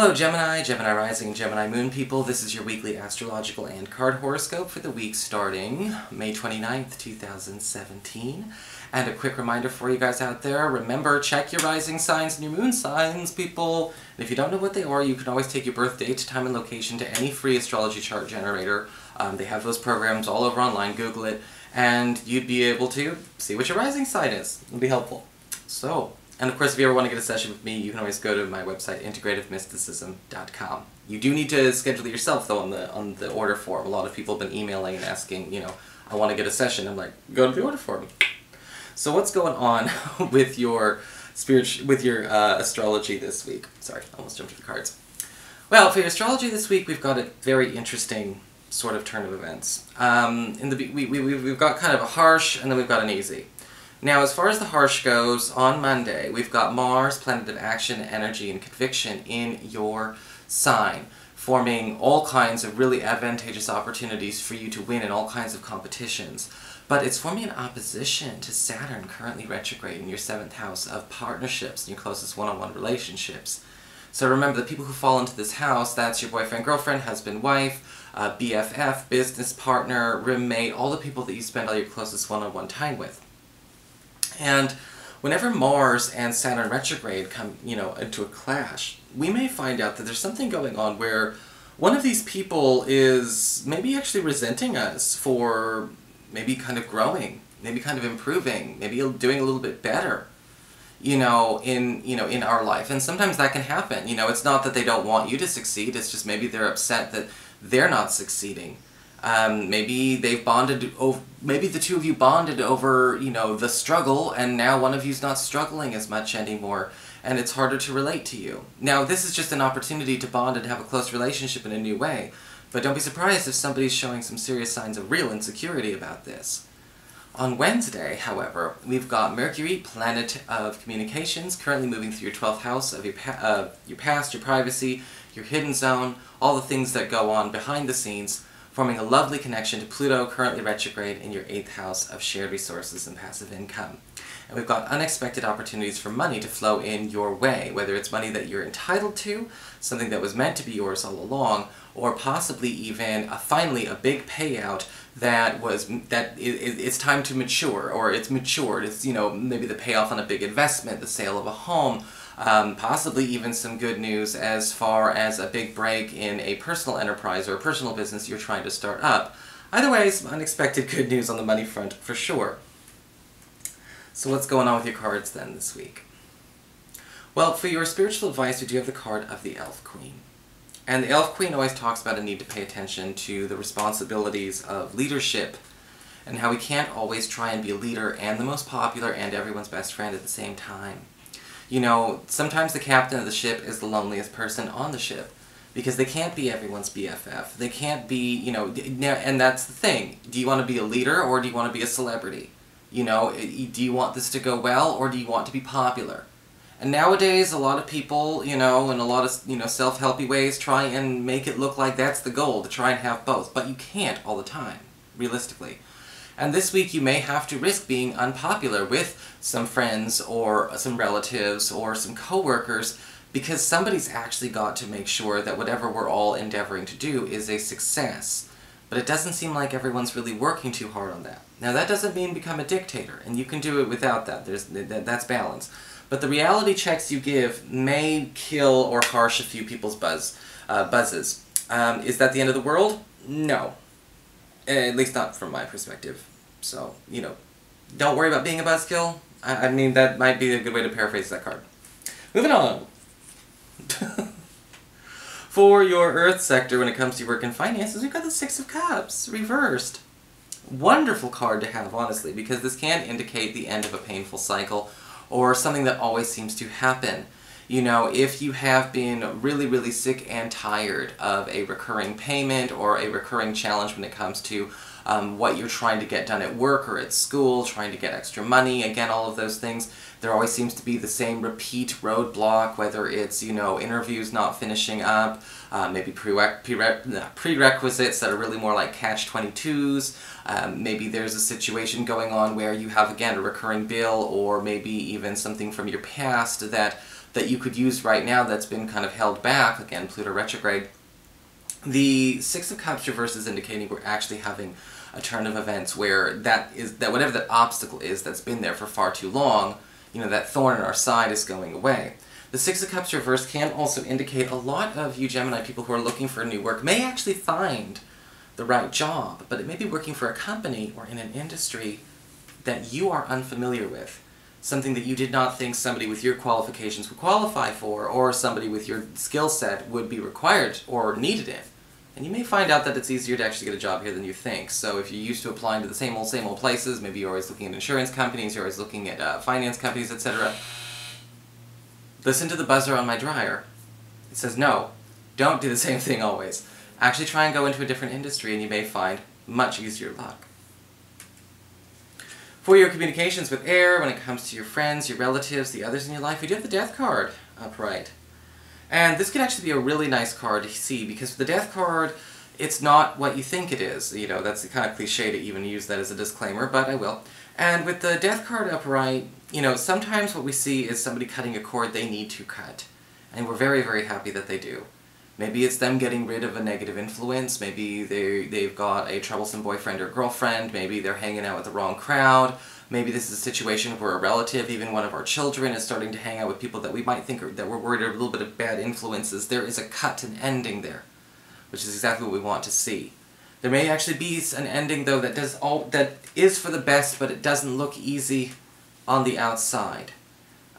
Hello Gemini, Gemini Rising, Gemini Moon people. This is your weekly astrological and card horoscope for the week starting May 29th, 2017. And a quick reminder for you guys out there, remember, check your rising signs and your moon signs, people. And if you don't know what they are, you can always take your birth date, time, and location to any free astrology chart generator. They have those programs all over online, Google it, and you'd be able to see what your rising sign is. It'll be helpful. So, and of course, if you ever want to get a session with me, you can always go to my website, integrativemysticism.com. You do need to schedule it yourself, though, on the order form. A lot of people have been emailing and asking, I want to get a session. I'm like, go to the order form. So what's going on with your astrology this week? Sorry, I almost jumped to the cards. Well, for your astrology this week, we've got a very interesting sort of turn of events. We've got kind of a harsh, and then we've got an easy. Now, as far as the harsh goes, on Monday, we've got Mars, planet of action, energy, and conviction in your sign, forming all kinds of really advantageous opportunities for you to win in all kinds of competitions. But it's forming an opposition to Saturn, currently retrograde in your 7th house of partnerships and your closest one-on-one relationships. So remember, the people who fall into this house, that's your boyfriend, girlfriend, husband, wife, BFF, business partner, roommate, all the people that you spend all your closest one-on-one time with. And whenever Mars and Saturn retrograde come, into a clash, we may find out that there's something going on where one of these people is maybe actually resenting us for maybe kind of growing, maybe kind of improving, maybe doing a little bit better, in our life. And sometimes that can happen. It's not that they don't want you to succeed, it's just maybe they're upset that they're not succeeding. Maybe they've bonded over, maybe the two of you bonded over, the struggle, and now one of you's not struggling as much anymore, and it's harder to relate to you. Now, this is just an opportunity to bond and have a close relationship in a new way, but don't be surprised if somebody's showing some serious signs of real insecurity about this. On Wednesday, however, we've got Mercury, planet of communications, currently moving through your 12th house of your past, your privacy, your hidden zone, all the things that go on behind the scenes, forming a lovely connection to Pluto, currently retrograde in your 8th house of shared resources and passive income. And we've got unexpected opportunities for money to flow in your way, whether it's money that you're entitled to, something that was meant to be yours all along, or possibly even finally a big payout it's time to mature, or it's matured. It's, maybe the payoff on a big investment, the sale of a home, possibly even some good news as far as a big break in a personal enterprise or a personal business you're trying to start up. Either way, some unexpected good news on the money front for sure. So what's going on with your cards then this week? Well, for your spiritual advice, we do have the card of the Elf Queen. And the Elf Queen always talks about a need to pay attention to the responsibilities of leadership and how we can't always try and be a leader and the most popular and everyone's best friend at the same time. Sometimes the captain of the ship is the loneliest person on the ship because they can't be everyone's BFF. They can't be, and that's the thing. Do you want to be a leader or do you want to be a celebrity? Do you want this to go well or do you want to be popular? And nowadays, a lot of people, in a lot of, self-helpy ways try and make it look like that's the goal, to try and have both. But you can't all the time, realistically. And this week you may have to risk being unpopular with some friends or some relatives or some coworkers because somebody's actually got to make sure that whatever we're all endeavoring to do is a success. But it doesn't seem like everyone's really working too hard on that. Now that doesn't mean become a dictator, and you can do it without that. That's balance. But the reality checks you give may kill or harsh a few people's buzzes. Is that the end of the world? No. At least not from my perspective. So, don't worry about being a buzzkill. I mean, that might be a good way to paraphrase that card. Moving on. For your Earth sector, when it comes to your work and finances, we've got the Six of Cups, reversed. Wonderful card to have, honestly, because this can indicate the end of a painful cycle or something that always seems to happen. If you have been really, really sick and tired of a recurring payment or a recurring challenge when it comes to what you're trying to get done at work or at school, trying to get extra money, again, all of those things, there always seems to be the same repeat roadblock, whether it's, interviews not finishing up, maybe prerequisites that are really more like catch-22s, maybe there's a situation going on where you have, again, a recurring bill, or maybe even something from your past that that you could use right now that's been kind of held back, again, Pluto retrograde. The Six of Cups reverse is indicating we're actually having a turn of events where that whatever that obstacle is that's been there for far too long, you know, that thorn in our side is going away. The Six of Cups reverse can also indicate a lot of you Gemini people who are looking for new work may actually find the right job, but it may be working for a company or in an industry that you are unfamiliar with. Something that you did not think somebody with your qualifications would qualify for, or somebody with your skill set would be required or needed in. And you may find out that it's easier to actually get a job here than you think. So if you're used to applying to the same old places, maybe you're always looking at insurance companies, you're always looking at finance companies, etc. Listen to the buzzer on my dryer. It says no, don't do the same thing always. Actually try and go into a different industry and you may find much easier luck. For your communications with air, when it comes to your friends, your relatives, the others in your life, we do have the Death card upright. And this could actually be a really nice card to see, because the Death card, it's not what you think it is. You know, that's the kind of cliche to even use that as a disclaimer, but I will. And with the Death card upright, you know, sometimes what we see is somebody cutting a cord they need to cut. And we're very, very happy that they do. Maybe it's them getting rid of a negative influence, maybe they've got a troublesome boyfriend or girlfriend, maybe they're hanging out with the wrong crowd, maybe this is a situation where a relative, even one of our children, is starting to hang out with people that we might think that we're worried are a little bit of bad influences. There is a cut, an ending there, which is exactly what we want to see. There may actually be an ending, though, that is for the best, but it doesn't look easy on the outside.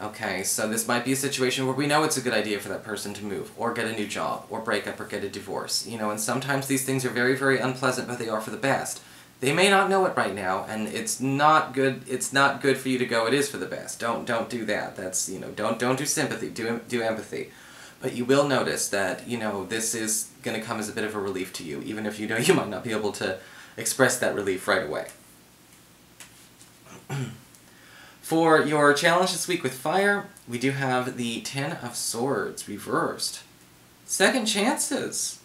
Okay, so this might be a situation where we know it's a good idea for that person to move, or get a new job, or break up, or get a divorce. You know, and sometimes these things are very, very unpleasant, but they are for the best. They may not know it right now, and it's not good for you to go, it is for the best. Don't do that. That's, you know, don't do sympathy, do empathy. But you will notice that, you know, this is going to come as a bit of a relief to you, even if you know you might not be able to express that relief right away. For your challenge this week with fire, we do have the Ten of Swords reversed. Second chances,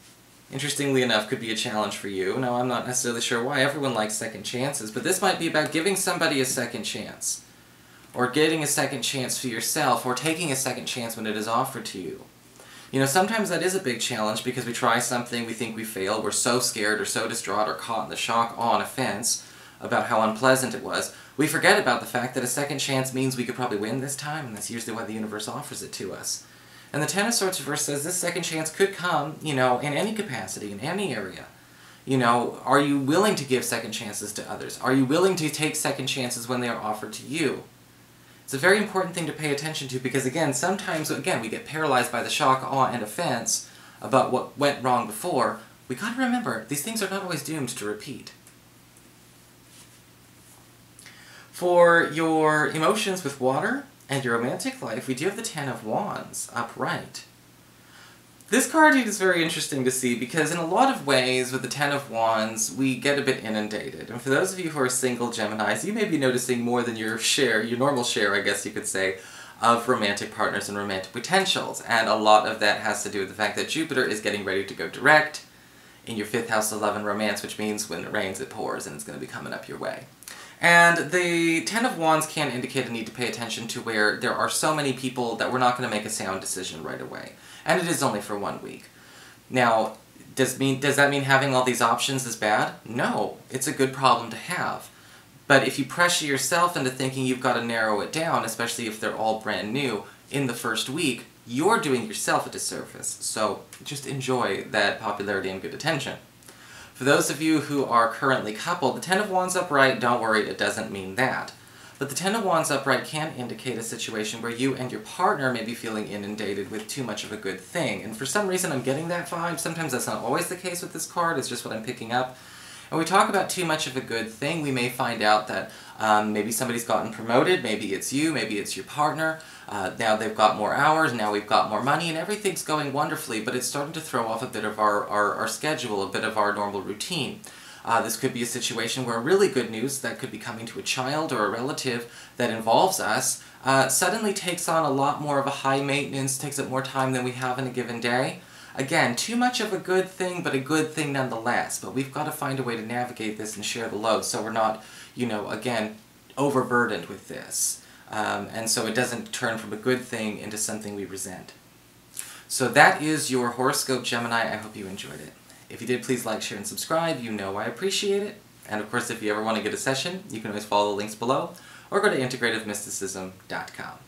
interestingly enough, could be a challenge for you. Now, I'm not necessarily sure why everyone likes second chances, but this might be about giving somebody a second chance, or getting a second chance for yourself, or taking a second chance when it is offered to you. You know, sometimes that is a big challenge because we try something, we think we failed, we're so scared or so distraught or caught in the shock, awe, and offense about how unpleasant it was. We forget about the fact that a second chance means we could probably win this time, and that's usually why the universe offers it to us. And the Ten of Swords reverse says this second chance could come, you know, in any capacity, in any area. You know, are you willing to give second chances to others? Are you willing to take second chances when they are offered to you? It's a very important thing to pay attention to because, again, sometimes, again, we get paralyzed by the shock, awe, and offense about what went wrong before. We gotta remember, these things are not always doomed to repeat. For your emotions with water and your romantic life, we do have the Ten of Wands upright. This card is very interesting to see because in a lot of ways with the Ten of Wands, we get a bit inundated. And for those of you who are single Geminis, you may be noticing more than your share, your normal share, I guess you could say, of romantic partners and romantic potentials. And a lot of that has to do with the fact that Jupiter is getting ready to go direct in your 5th house 11 romance, which means when it rains it pours and it's going to be coming up your way. And the Ten of Wands can indicate a need to pay attention to where there are so many people that we're not going to make a sound decision right away. And it is only for 1 week. Now, does that mean having all these options is bad? No, it's a good problem to have. But if you pressure yourself into thinking you've got to narrow it down, especially if they're all brand new, in the first week, you're doing yourself a disservice. So just enjoy that popularity and good attention. For those of you who are currently coupled, the Ten of Wands upright, don't worry, it doesn't mean that. But the Ten of Wands upright can indicate a situation where you and your partner may be feeling inundated with too much of a good thing. And for some reason I'm getting that vibe. Sometimes that's not always the case with this card, it's just what I'm picking up. When we talk about too much of a good thing, we may find out that maybe somebody's gotten promoted, maybe it's you, maybe it's your partner. Now they've got more hours, now we've got more money, and everything's going wonderfully, but it's starting to throw off a bit of our schedule, a bit of our normal routine. This could be a situation where really good news that could be coming to a child or a relative that involves us suddenly takes on a lot more of a high maintenance, takes up more time than we have in a given day. Again, too much of a good thing, but a good thing nonetheless. But we've got to find a way to navigate this and share the load so we're not, you know, again, overburdened with this. and so it doesn't turn from a good thing into something we resent. So that is your horoscope, Gemini. I hope you enjoyed it. If you did, please like, share, and subscribe. You know I appreciate it. And of course, if you ever want to get a session, you can always follow the links below, or go to integrativemysticism.com.